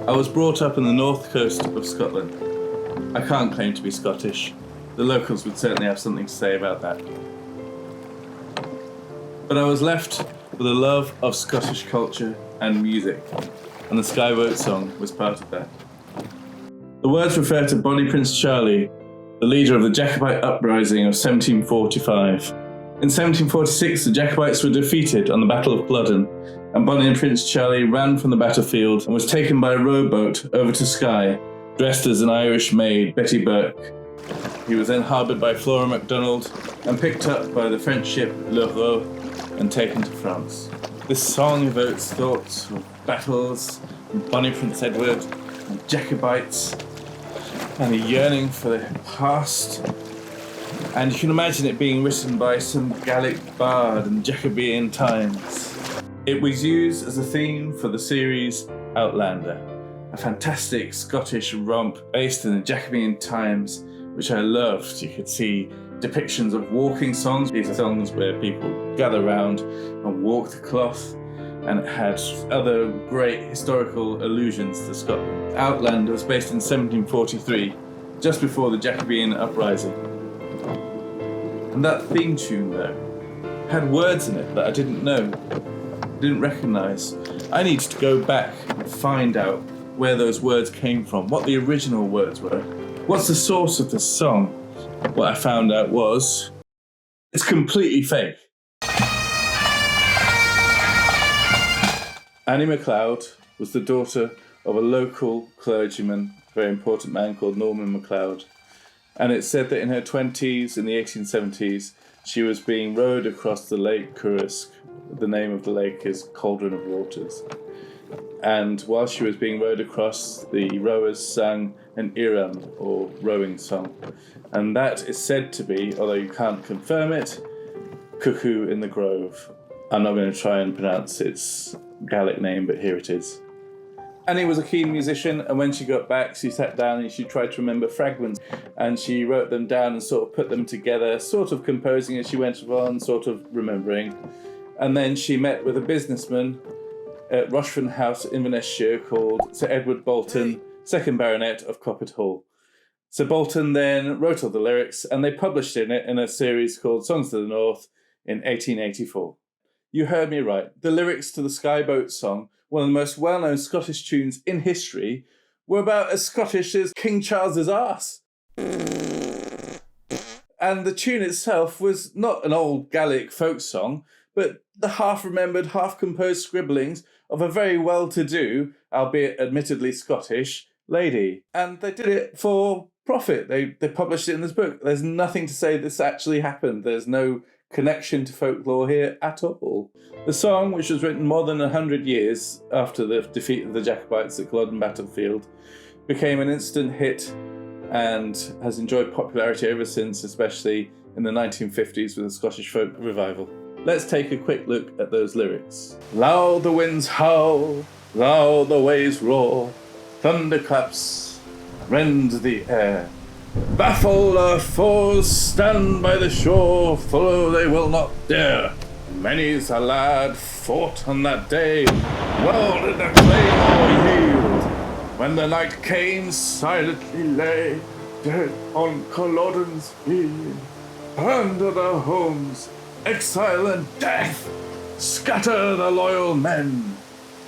I was brought up on the north coast of Scotland. I can't claim to be Scottish. The locals would certainly have something to say about that. But I was left with a love of Scottish culture and music, and the Skye Boat song was part of that. The words refer to Bonnie Prince Charlie, the leader of the Jacobite uprising of 1745. In 1746, the Jacobites were defeated on the Battle of Culloden, and Bonnie and Prince Charlie ran from the battlefield and was taken by a rowboat over to Skye, dressed as an Irish maid, Betty Burke. He was then harboured by Flora MacDonald and picked up by the French ship Le Roe and taken to France. This song evokes thoughts of battles and Bonnie Prince Edward and Jacobites and a yearning for the past. And you can imagine it being written by some Gaelic bard in Jacobean times. It was used as a theme for the series Outlander, a fantastic Scottish romp based in the Jacobean times, which I loved. You could see depictions of walking songs. These are songs where people gather around and walk the cloth, and it had other great historical allusions to Scotland. Outlander was based in 1743, just before the Jacobean uprising. And that theme tune, though, had words in it that I didn't know, didn't recognise. I needed to go back and find out where those words came from, what the original words were. What's the source of the song? What I found out was, it's completely fake. Annie Macleod was the daughter of a local clergyman, a very important man called Norman Macleod. And it's said that in her 20s, in the 1870s, she was being rowed across the Lake Kursk. The name of the lake is Cauldron of Waters. And while she was being rowed across, the rowers sang an Iram, or rowing song. And that is said to be, although you can't confirm it, Cuckoo in the Grove. I'm not going to try and pronounce its Gaelic name, but here it is. Annie was a keen musician, and when she got back, she sat down and she tried to remember fragments, and she wrote them down and sort of put them together, sort of composing as she went along, sort of remembering. And then she met with a businessman at Rochford House in Inverness called Sir Edward Bolton, 2nd Baronet of Coppet Hall. Sir Bolton then wrote all the lyrics, and they published it in a series called Songs of the North in 1884. You heard me right. The lyrics to the Skye Boat song, one of the most well-known Scottish tunes in history, were about as Scottish as King Charles's arse. And the tune itself was not an old Gaelic folk song, but the half-remembered, half-composed scribblings of a very well-to-do, albeit admittedly Scottish, lady. And they did it for profit. They published it in this book. There's nothing to say this actually happened. There's no connection to folklore here at all. The song, which was written more than 100 years after the defeat of the Jacobites at Culloden battlefield, became an instant hit and has enjoyed popularity ever since, especially in the 1950s with the Scottish folk revival. Let's take a quick look at those lyrics. Loud the winds howl, loud the waves roar, thunderclaps rend the air. Baffle our foes, stand by the shore, follow they will not dare. Many's a lad fought on that day, well did the claymore yield. When the night came, silently lay, dead on Culloden's field. Plunder their homes, exile and death, scatter the loyal men.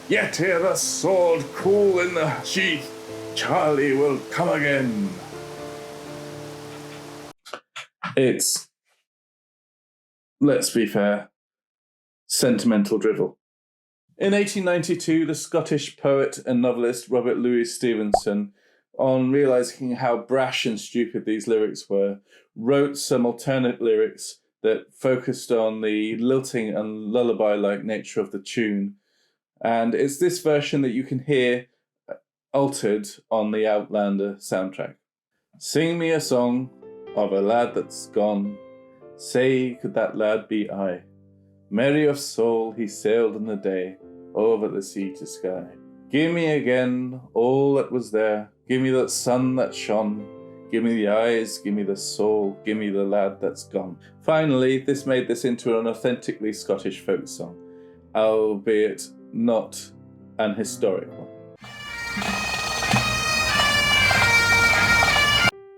Yet ere the sword cool in the sheath, Charlie will come again. It's, let's be fair, sentimental drivel. In 1892, the Scottish poet and novelist Robert Louis Stevenson, on realising how brash and stupid these lyrics were, wrote some alternate lyrics that focused on the lilting and lullaby-like nature of the tune. And it's this version that you can hear altered on the Outlander soundtrack. Sing me a song of a lad that's gone. Say, could that lad be I? Merry of soul, he sailed in the day over the sea to Skye. Give me again all that was there. Give me that sun that shone. Give me the eyes, give me the soul, give me the lad that's gone. Finally, this made this into an authentically Scottish folk song, albeit not an historic one.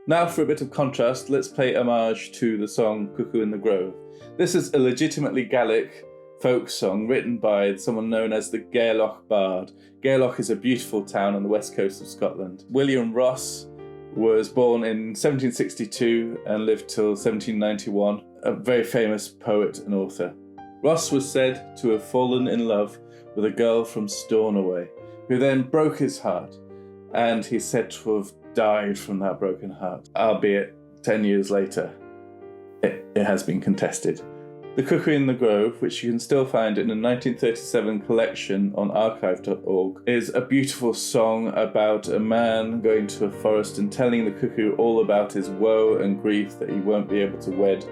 Now for a bit of contrast, let's pay homage to the song Cuckoo in the Grove. This is a legitimately Gaelic folk song written by someone known as the Gairloch Bard. Gairloch is a beautiful town on the west coast of Scotland. William Ross was born in 1762 and lived till 1791, a very famous poet and author. Ross was said to have fallen in love with a girl from Stornoway, who then broke his heart, and he's said to have died from that broken heart, albeit 10 years later. It has been contested. The Cuckoo in the Grove, which you can still find in a 1937 collection on archive.org, is a beautiful song about a man going to a forest and telling the cuckoo all about his woe and grief that he won't be able to wed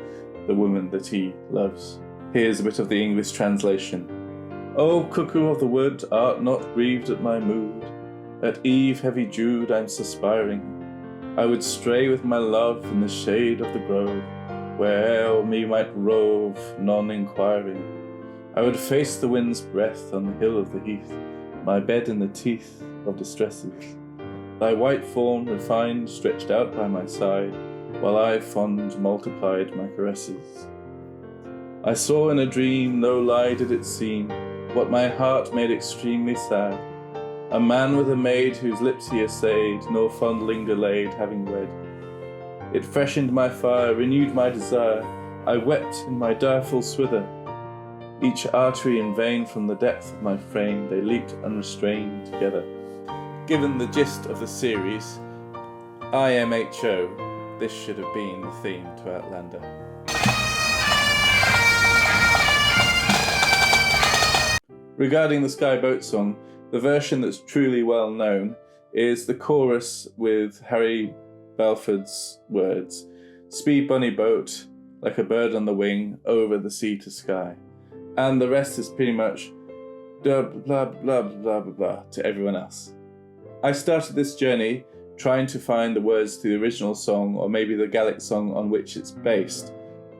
the woman that he loves. Here's a bit of the English translation. O cuckoo of the wood, art not grieved at my mood. At eve heavy dewed I'm suspiring. I would stray with my love in the shade of the grove, where me might rove, none inquiring. I would face the wind's breath on the hill of the heath, my bed in the teeth of distresses. Thy white form refined stretched out by my side, while I fond multiplied my caresses. I saw in a dream, no lie did it seem, what my heart made extremely sad, a man with a maid whose lips he essayed, nor fondling delayed, having wed. It freshened my fire, renewed my desire, I wept in my direful swither. Each artery in vain from the depth of my frame, they leaped unrestrained together. Given the gist of the series, IMHO, this should have been the theme to Outlander. Regarding the Skye Boat song, the version that's truly well known is the chorus with Harry Belford's words, "Speed bunny boat, like a bird on the wing, over the sea to Skye." And the rest is pretty much blah blah blah blah blah blah to everyone else. I started this journey trying to find the words to the original song, or maybe the Gaelic song on which it's based,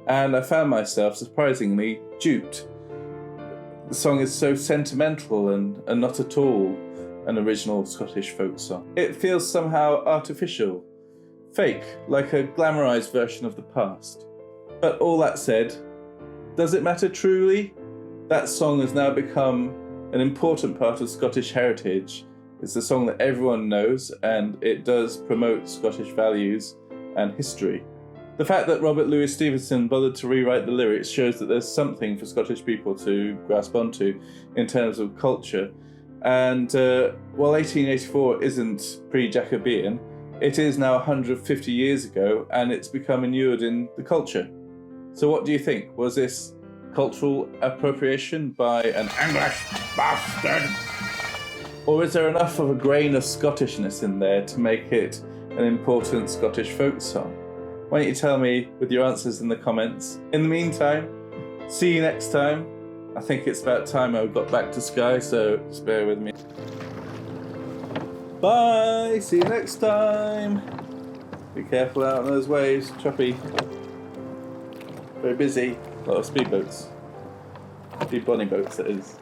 and I found myself surprisingly duped. The song is so sentimental and not at all an original Scottish folk song. It feels somehow artificial, fake, like a glamorised version of the past. But all that said, does it matter truly? That song has now become an important part of Scottish heritage. It's a song that everyone knows, and it does promote Scottish values and history. The fact that Robert Louis Stevenson bothered to rewrite the lyrics shows that there's something for Scottish people to grasp onto in terms of culture. And while 1884 isn't pre-Jacobean, it is now 150 years ago, and it's become inured in the culture. So what do you think? Was this cultural appropriation by an English bastard? Or is there enough of a grain of Scottishness in there to make it an important Scottish folk song? Why don't you tell me with your answers in the comments. In the meantime, see you next time. I think it's about time I got back to Skye, so just bear with me. Bye! See you next time! Be careful out on those waves, choppy. Very busy. A lot of speedboats. Speed bonny boats, that is.